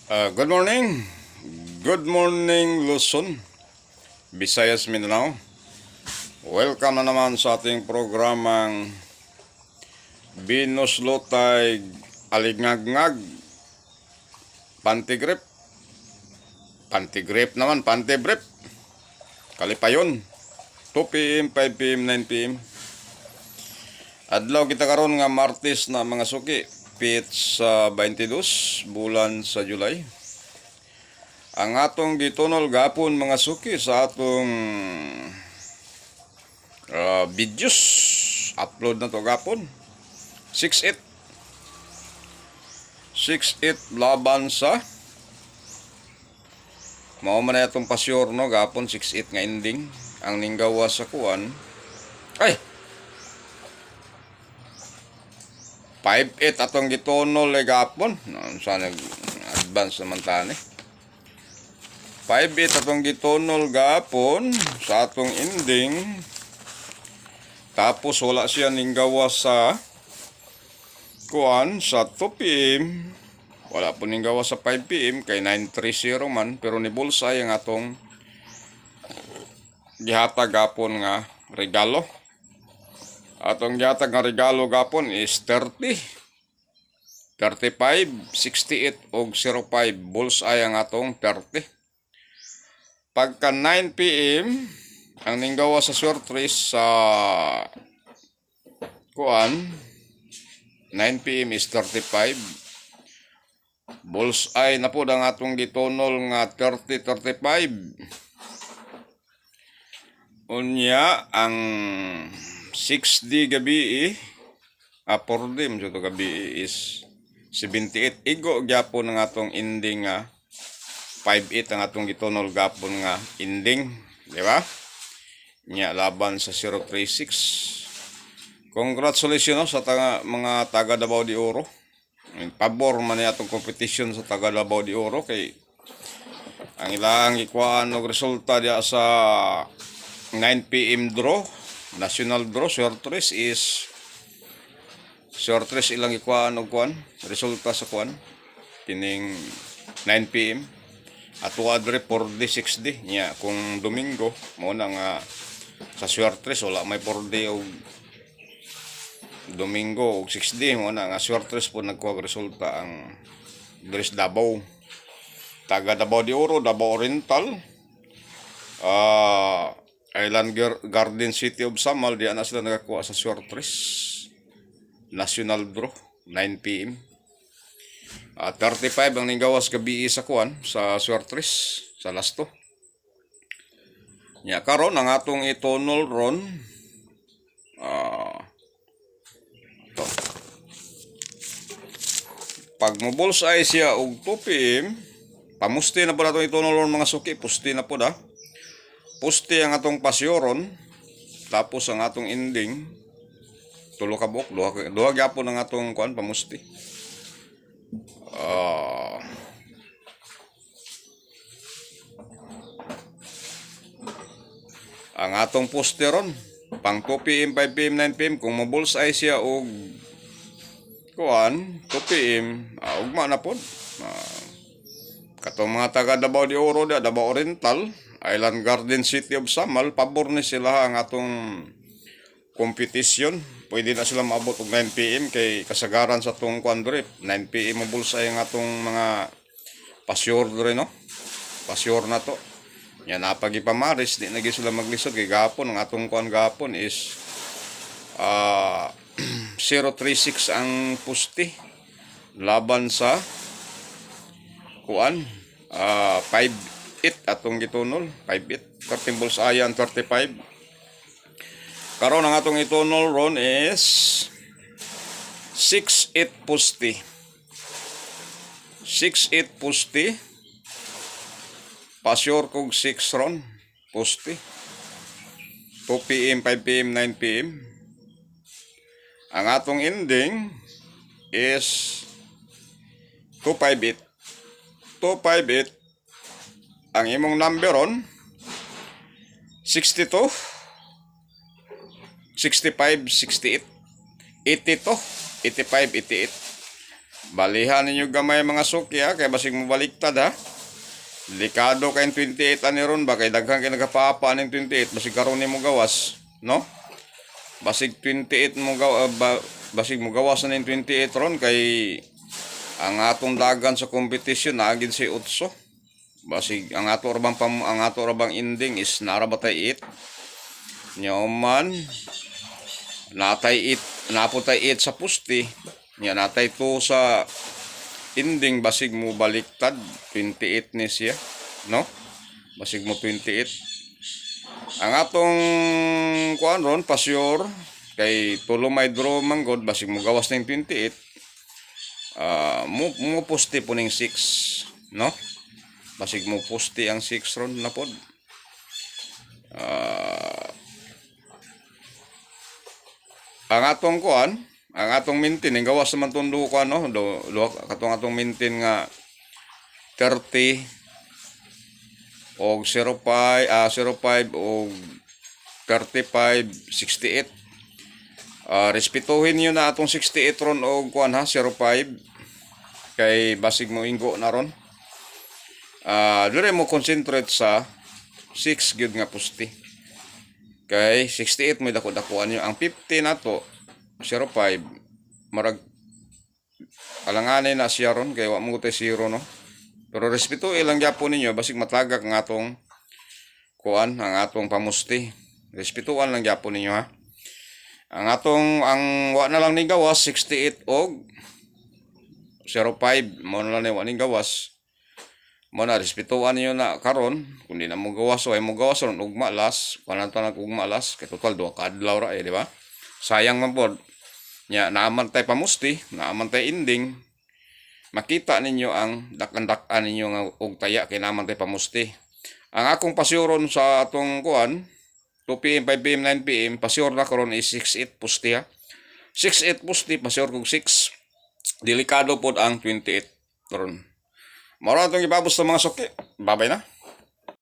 Good morning. Good morning, Luzon, Visayas, Mindanao. Welcome na naman sa ating programang Binuslutay Alingagnag Pantigrip. Pantigrip naman, pantibrip. Kalipayon. 2 p.m., 5 p.m., 9 p.m. Adlaw kita karon nga Martes na mga suki. Pit sa 22 bulan sa July. Ang atong gitunol gapon mga suki sa atong videos upload na to gapon 6-8 laban sa mao man na itong pasyor no gapon 6-8 nga ending ang ninggawa sa kuan ay 5-8 atong gitunol ay gapon sa nag-advance naman tani 5-8 atong gitunol gapon sa atong ending. Tapos wala siya ninggawa sa kuan sa 2 p.m. Wala po ninggawa sa 5 p.m. kay 930 man pero ni bulsay ang atong gihatag gapon nga regalo. Atong gihatag nga regalo gapon is 30, 35, 68 og 05 bulsay ang atong 30. Pagka 9 p.m. ang ninggawa sa surprise sa kuan 9 p.m. is 35 bullseye na po ang atong gitunol nga 30-35 unya ang 6D gabi 4D mo gabi is 78 igo gyapon ang atong ending nga 5-8 ang atong gitunol gapon nga ending di ba? Nya laban sa 036. Congratulations sa mga taga Davao de Oro. Pabor man niya atong competition sa taga Davao de Oro kay ang ilang ikuan og resulta diya sa 9 p.m. draw, national draw, sortres is sortres ilang ikuan og kuan, resulta sa kuan kining 9 p.m. Ato adre 4D 6D nya kung Domingo mo na nga sa Suertres wala may 4D o Domingo o 6D mo na nga Suertres po nagkuha resulta ang Dres Davao taga Davao de Oro, Davao Oriental Island Garden City of Samal diyan na sila nagakuha sa Suertres national draw 9 p.m. 35 ang ninggawas gabi sa kuan sa Suertres sa lasto. Nya karon ang atong itunol ron to. Pag mobuls ay siya og 2 p.m. pamusti na po nato itunol ron mga suki, pusti na po da. Pusti ang atong pasyoron tapos ang atong ending tulo ka buok, duha gyapon ang atong kuan pamusti. Ang atong posteron pang 2 p.m., 5 p.m., 9 p.m. kung mabulsay siya og kuan 2 p.m. Ugma na pod katong mga taga Davao de Oro da Davao Oriental Island Garden City of Samal pabor ni sila ang atong competition. Pwede na sila maabot og 9 p.m. kay kasagaran sa tong kuan dre 9 p.m. mabulsay ang atong mga pasyor dre no pasyor na to. Yan napagi pamaris di na sila maglisod kay gapon ang atong kuan gapon is 036 ang pusti laban sa kuan 5-8 atong gitunol 5-8 kartimbol sa ayan 35 karon ang atong itunol ron is 6-8 pusti 6-8 pusti pasyor kog 6 ron pusti 2 p.m., 5 p.m., 9 p.m. Ang atong ending is 258 258 ang imong number ron 62 65 68 82 85 88 Balihan ninyo gamay mga suki ha, kay basig mo baliktad ha. Delikado kayong 28 ani ron ba, kay daghan kay nagapapa ning 28, basig karon nimo gawas, no? Basig 28 mo basig mo gawas na ning 28 ron, kay ang atong dagan sa competition naagid si Utso. Basig ang ato rabang ending is narabatay 8. Nyoman natay 8, naputay 8 sa pusti. Nya natay 2 sa ending, basig mo baliktad 28 ni siya, no? Basig mo 28. Ang atong kuan ron pasyor kay tulo may draw manggod, basig mo gawas ning 28. Mo poste po ning 6, no? Basig mo poste ang 6 ron na pod. Ang atong kuan, ang atong mintin ning gawas naman tundo ko ano, katong atong mintin nga 30 og 05 og 35 68. Respetuhin niyo na atong 68 ron og kuan ha, 05, kay basig mo inggo na ron. Dire mo concentrate sa 6 gyud nga pusti. Kay 68 may dako-dakuan niyo. Ang 50 nato 05 marag alanganay na siya ron, kay wa mo tay 0, no? Pero respeto ilang gyapon ninyo, basig matagak ang atong kuan, ang atong pamusti. Respetuan lang gyapon ninyo ha. Ang wa na lang ning gawas 68 og 05 mo na lang ni wa ning gawas. Mo na respetuan niyo na karon, kundi na mo gawas o ay mo gawas ron ugma las, kuan ta nag ugma las, kay total duha ka adlaw ra di ba? Sayang man pod. Nya naaman tay pamusti, naaman tay ending. Makita ninyo ang dakan-dakan ninyo nga og taya kay naaman tay pamusti. Ang akong pasyoron sa atong kuan 2 PM, 5 PM, 9 PM, pasyor na karon is 6-8 pusti ha. 6-8 pusti, pasyor kog 6. Delikado pod ang 28 karon. Mao ra atong ibabos sa mga suki. Babay na.